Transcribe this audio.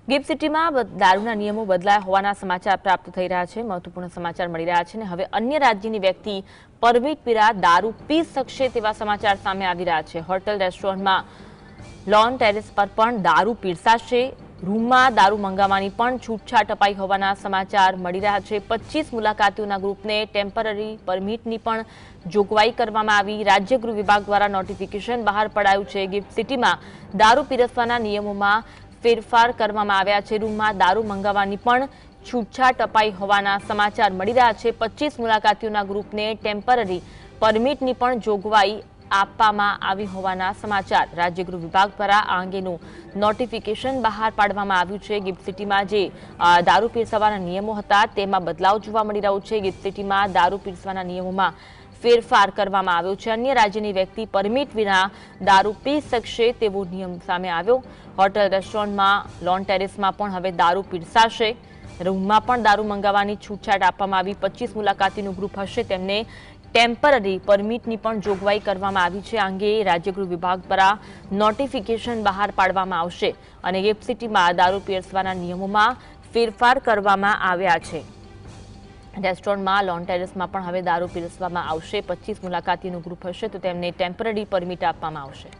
Gift સિટીમાં દારૂના નિયમો બદલાયા હોવાના સમાચાર પ્રાપ્ત થઈ રહ્યા છે। મહત્વપૂર્ણ સમાચાર મળી રહ્યા છે અને હવે અન્ય રાજ્યની વ્યક્તિ પરમિટ વિના દારૂ પી શકશે તેવા સમાચાર સામે આવી રહ્યા છે। હોટેલ રેસ્ટોરન્ટમાં લોન ટેરેસ પર પણ દારૂ પીરસાશે। રૂમમાં દારૂ મંગાવવાની પણ છૂટછાટ અપાઈ હોવાના સમાચાર મળી રહ્યા છે। 25 મુલાકાતીઓના ગ્રુપને ટેમ્પરરી પરમિટની પણ જોગવાઈ કરવામાં આવી। રાજ્ય ગૃહ વિભાગ દ્વારા નોટિફિકેશન બહાર પડાયું છે। ગિફ્ટ સિટીમાં દારૂ પીરસવાના નિયમોમાં ફેરફાર કરવામાં આવ્યા છે। રૂમમાં દારૂ મંગાવવાની પણ છૂટછાટ અપાઈ હોવાના સમાચાર મળી રહ્યા છે। 25 મુલાકાતીઓના ગ્રુપને ટેમ્પરરી પરમિટની પણ જોગવાઈ આપવામાં આવી હોવાના સમાચાર રાજ્ય ગૃહ વિભાગ દ્વારા આ અંગેનું નોટિફિકેશન બહાર પાડવામાં આવ્યું છે। ગિફ્ટ સિટીમાં જે દારૂ પીરસવાના નિયમો હતા તેમાં બદલાવ જોવા મળી રહ્યો છે। ગિફ્ટ સિટીમાં દારૂ પીરસવાના નિયમોમાં ફેરફાર કરવામાં આવ્યો છે। અન્ય રાજ્યની વ્યક્તિ પરમિટ વિના દારૂ પી શકશે તેવો નિયમ સામે આવ્યો। હોટેલ રેસ્ટોરન્ટમાં લોન ટેરેસમાં પણ હવે દારૂ પીરસાશે। રૂમમાં પણ દારૂ મંગાવવાની છૂટછાટ આપવામાં આવી। 25 મુલાકાતીનું ગ્રુપ હશે તેમને ટેમ્પરરી પરમિટની પણ જોગવાઈ કરવામાં આવી છે। આ અંગે રાજ્ય ગૃહ વિભાગ દ્વારા નોટિફિકેશન બહાર પાડવામાં આવશે અને ગિફ્ટ સિટીમાં દારૂ પીરસવાના નિયમોમાં ફેરફાર કરવામાં આવ્યા છે। રેસ્ટોરન્ટમાં લોન ટેરેસમાં પણ હવે દારૂ પીરસવામાં આવશે। 25 મુલાકાતીનું ગ્રુપ હશે તો તેમને ટેમ્પરરી પરમિટ આપવામાં આવશે।